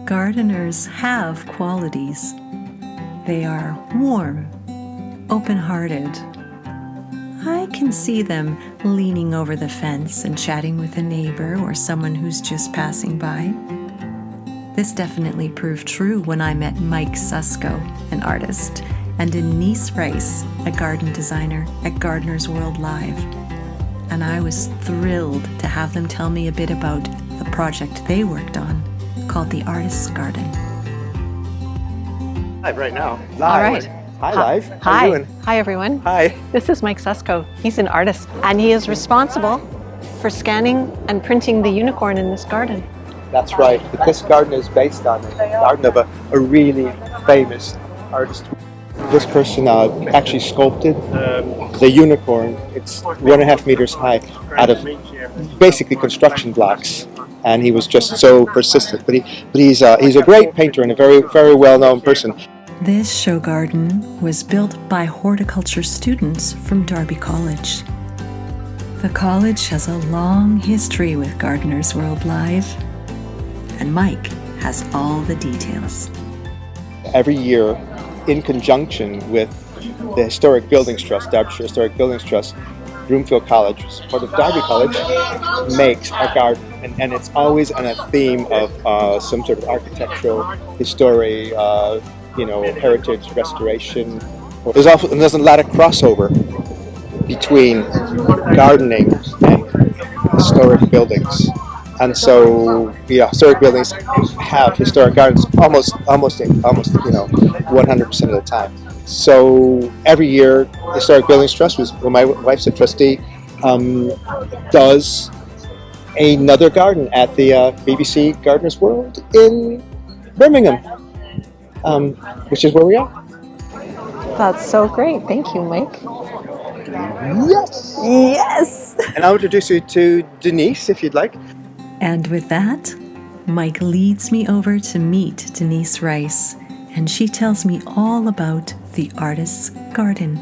Gardeners have qualities. They are warm, open-hearted. I can see them leaning over the fence and chatting with a neighbor or someone who's just passing by. This definitely proved true when I met Mike Susko, an artist, and Denise Rice, a garden designer, at Gardener's World Live. And I was thrilled to have them tell me a bit about the project they worked on, called The Artist's Garden. Live right now. Live. All right. Hi, Live. Hi. How you doing? Hi, everyone. Hi. This is Mike Susko. He's an artist, and he is responsible for scanning and printing the unicorn in this garden. That's right. This garden is based on the garden of a really famous artist. This person actually sculpted the unicorn. It's 1.5 meters high out of basically construction blocks, and he was just so persistent. But he's a great painter and a very, very well-known person. This show garden was built by horticulture students from Derby College. The college has a long history with Gardener's World Live, and Mike has all the details. Every year, in conjunction with the Historic Buildings Trust, Derbyshire Historic Buildings Trust, Broomfield College, part of Derby College, makes a garden, and it's always on a theme of some sort of architectural, history, heritage restoration. There's a lot of crossover between gardening and historic buildings. And so, historic buildings have historic gardens almost 100% of the time. So every year, the Historic Buildings Trust, where my wife's a trustee, does another garden at the BBC Gardener's World in Birmingham, which is where we are. That's so great. Thank you, Mike. Yes! Yes! And I'll introduce you to Denise, if you'd like. And with that, Mike leads me over to meet Denise Rice, and she tells me all about the Artist's Garden.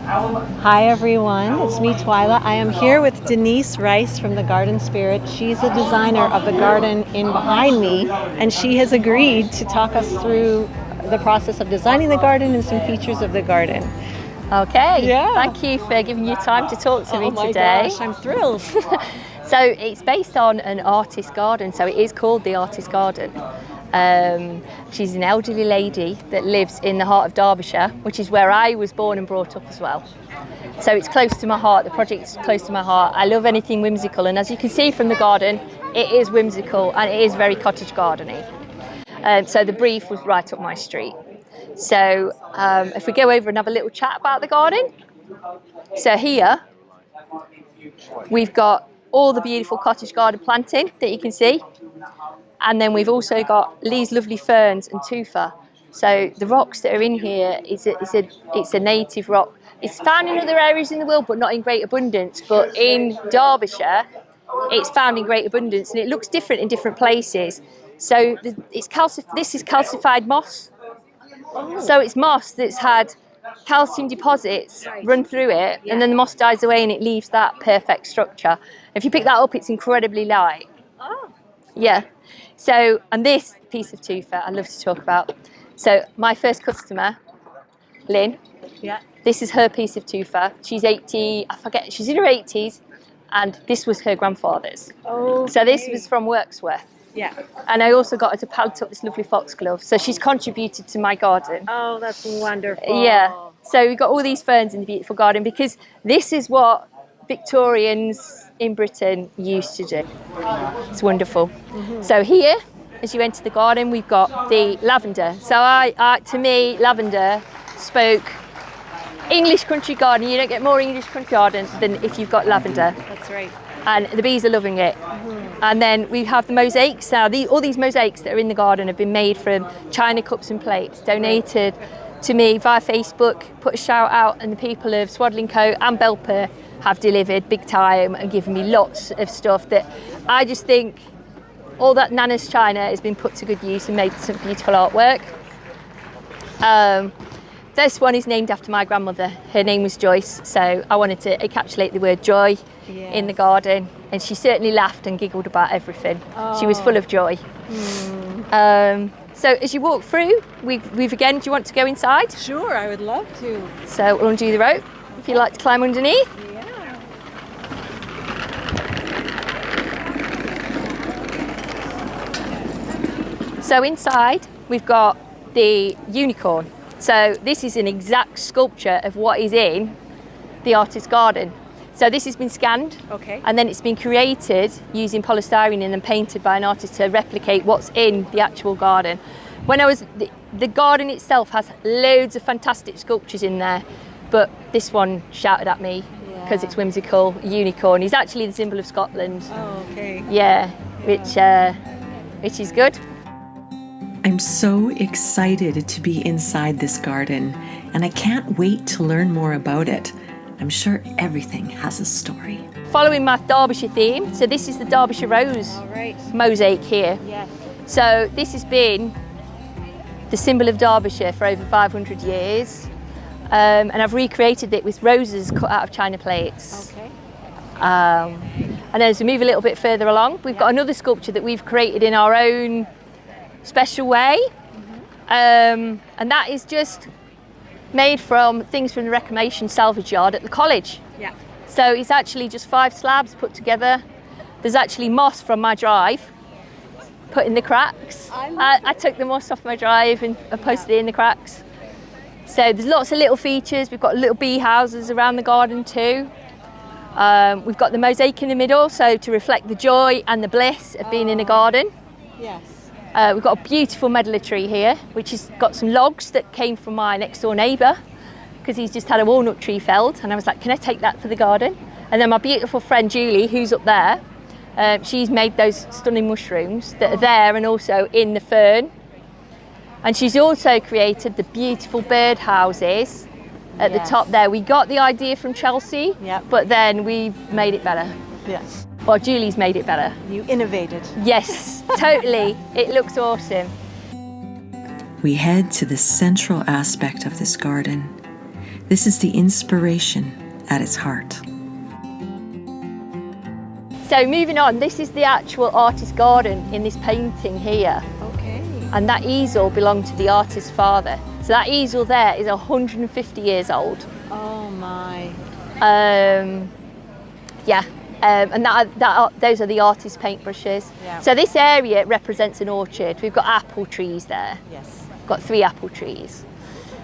Hi, everyone. It's me, Twyla. I am here with Denise Rice from the Garden Spirit. She's a designer of the garden in behind me, and she has agreed to talk us through the process of designing the garden and some features of the garden. Okay, Yeah. Thank you for giving you time to talk to me my today. Gosh, I'm thrilled. So it's based on an artist's garden, so it is called the Artist's Garden. She's an elderly lady that lives in the heart of Derbyshire, which is where I was born and brought up as well. So it's close to my heart, the project's close to my heart. I love anything whimsical, and as you can see from the garden, it is whimsical and it is very cottage gardening. So the brief was right up my street. So if we go over and have a little chat about the garden. So here, we've got all the beautiful cottage garden planting that you can see. And then we've also got these lovely ferns and tufa. So the rocks that are in here, it's a native rock. It's found in other areas in the world, but not in great abundance. But in Derbyshire, it's found in great abundance, and it looks different in different places. So this is calcified moss. So it's moss that's had calcium deposits run through it, and then the moss dies away and it leaves that perfect structure. If you pick that up, it's incredibly light. Oh. Yeah. So, and this piece of tufa I love to talk about. So my first customer, Lynn, Yeah. this is her piece of tufa. She's 80, I forget, she's in her 80s, and this was her grandfather's. Oh. So this was from Worksworth. Yeah. And I also got her to pelt up this lovely foxglove. So she's contributed to my garden. Oh, that's wonderful. Yeah. So we've got all these ferns in the beautiful garden because this is what Victorians in Britain used to do. It's wonderful. Mm-hmm. So here, as you enter the garden, we've got the lavender. So to me, lavender spoke English country garden. You don't get more English country garden than if you've got lavender. That's right. And the bees are loving it. Mm-hmm. And then we have the mosaics. Now, all these mosaics that are in the garden have been made from china cups and plates, donated to me via Facebook, put a shout out, and the people of Swaddling Coat and Belper have delivered big time and given me lots of stuff that I just think all that Nana's china has been put to good use and made some beautiful artwork. This one is named after my grandmother. Her name was Joyce, so I wanted to encapsulate the word joy in the garden. and she certainly laughed and giggled about everything. She was full of joy. So as you walk through, we've again, do you want to go inside? Sure, I would love to. So we'll undo the rope if you'd like to climb underneath. Yeah. So inside we've got the unicorn. So this is an exact sculpture of what is in the artist's garden. So this has been scanned, Okay. and then it's been created using polystyrene and then painted by an artist to replicate what's in the actual garden. When I was, the garden itself has loads of fantastic sculptures in there, but this one shouted at me because it's whimsical. Unicorn. He's actually the symbol of Scotland. Oh, okay. Yeah, which is good. I'm so excited to be inside this garden, and I can't wait to learn more about it. I'm sure everything has a story. Following my Derbyshire theme, so this is the Derbyshire Rose All right. mosaic here. Yes. So this has been the symbol of Derbyshire for over 500 years, and I've recreated it with roses cut out of china plates. Okay. And as we move a little bit further along, we've got another sculpture that we've created in our own special way, and that is just made from things from the Reclamation salvage yard at the college. Yeah. So it's actually just 5 slabs put together. There's actually moss from my drive put in the cracks. I took the moss off my drive and I posted it in the cracks. So there's lots of little features. We've got little bee houses around the garden too. We've got the mosaic in the middle, so to reflect the joy and the bliss of being in a garden. Yes. We've got a beautiful medlar tree here, which has got some logs that came from my next door neighbour, because he's just had a walnut tree felled, and I was like, can I take that for the garden? And then my beautiful friend Julie, who's up there, she's made those stunning mushrooms that are there and also in the fern. And she's also created the beautiful bird houses at the top there. We got the idea from Chelsea, but then we've made it better. Yes. Well, Julie's made it better. You innovated. Yes, totally. It looks awesome. We head to the central aspect of this garden. This is the inspiration at its heart. So moving on, this is the actual artist's garden in this painting here. Okay. And that easel belonged to the artist's father. So that easel there is 150 years old. Oh my. Yeah. And those are the artist's paintbrushes. Yeah. So this area represents an orchard. We've got apple trees there. Yes. We've got 3 apple trees.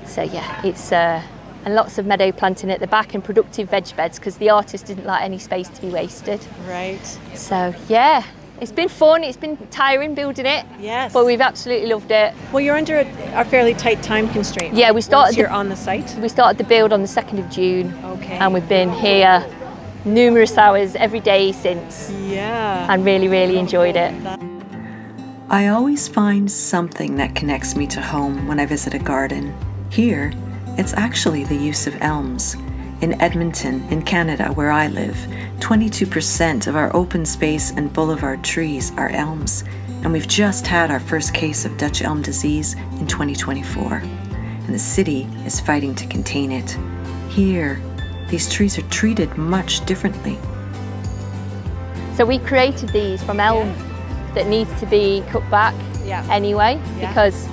So yeah, it's and lots of meadow planting at the back and productive veg beds, because the artist didn't like any space to be wasted. Right. So yeah, it's been fun. It's been tiring building it. Yes. But we've absolutely loved it. Well, you're under a fairly tight time constraint. Yeah, we started. Once you're on the site. We started the build on the 2nd of June. Okay. And we've been here numerous hours every day since. Yeah. And really, really enjoyed it. I always find something that connects me to home when I visit a garden. Here, it's actually the use of elms. In Edmonton, in Canada, where I live, 22% of our open space and boulevard trees are elms, and we've just had our first case of Dutch elm disease in 2024, and the city is fighting to contain it. Here, these trees are treated much differently. So we created these from elm that needs to be cut back anyway, because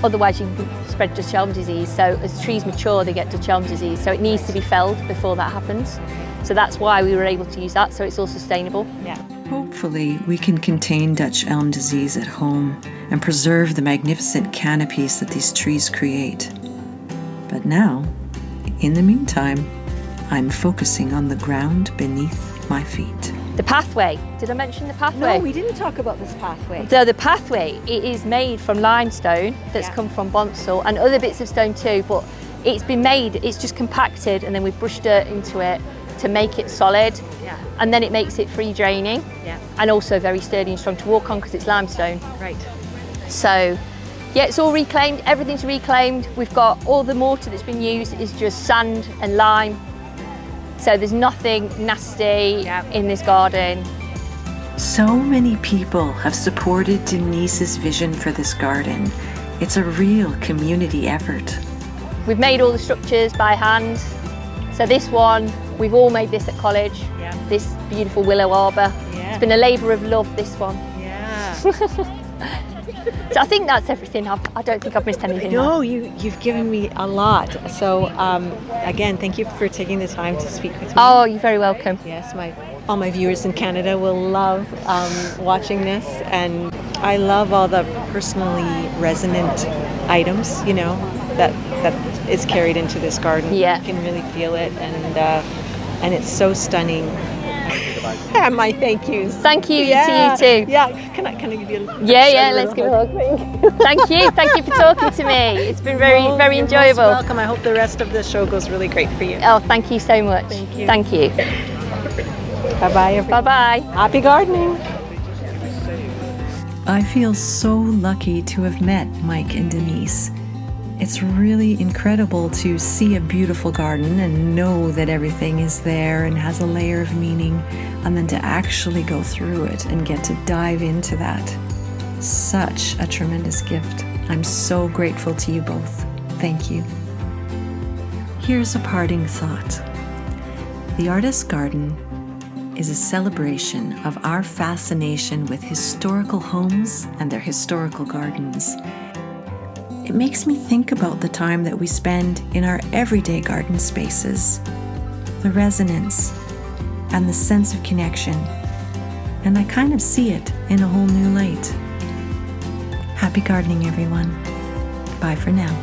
otherwise you can spread Dutch elm disease. So as trees mature, they get Dutch elm disease. So it needs to be felled before that happens. So that's why we were able to use that, so it's all sustainable. Yeah. Hopefully, we can contain Dutch elm disease at home and preserve the magnificent canopies that these trees create. But now, in the meantime, I'm focusing on the ground beneath my feet. The pathway. Did I mention the pathway? No, we didn't talk about this pathway. So the pathway, it is made from limestone that's come from Bonsall and other bits of stone too, but it's been made, it's just compacted, and then we've brushed dirt into it to make it solid. Yeah. And then it makes it free draining. Yeah. And also very sturdy and strong to walk on because it's limestone. Right. So yeah, it's all reclaimed, everything's reclaimed. We've got all the mortar that's been used is just sand and lime. So there's nothing nasty in this garden. So many people have supported Denise's vision for this garden. It's a real community effort. We've made all the structures by hand. So this one, we've all made this at college. Yeah. this beautiful willow arbour. Yeah. It's been a labour of love, this one. Yeah. So I think that's everything. I don't think I've missed anything. No, you've given me a lot. So again, thank you for taking the time to speak with me. Oh, you're very welcome. Yes, all my viewers in Canada will love watching this, and I love all the personally resonant items, you know, that is carried into this garden. Yeah. You can really feel it, and it's so stunning. And my thank yous. Thank you Yeah. to you too. Yeah. Can I give you a Yeah, let's give a hug. Thank you for talking to me. It's been very You're enjoyable. most welcome. I hope the rest of the show goes really great for you. Oh, thank you so much. Thank you. Thank you. Bye-bye, everybody. Bye-bye. Happy gardening. I feel so lucky to have met Mike and Denise. It's really incredible to see a beautiful garden and know that everything is there and has a layer of meaning, and then to actually go through it and get to dive into that. Such a tremendous gift. I'm so grateful to you both. Thank you. Here's a parting thought. The Artist's Garden is a celebration of our fascination with historical homes and their historical gardens. It makes me think about the time that we spend in our everyday garden spaces, the resonance and the sense of connection, and I kind of see it in a whole new light. Happy gardening, everyone. Bye for now.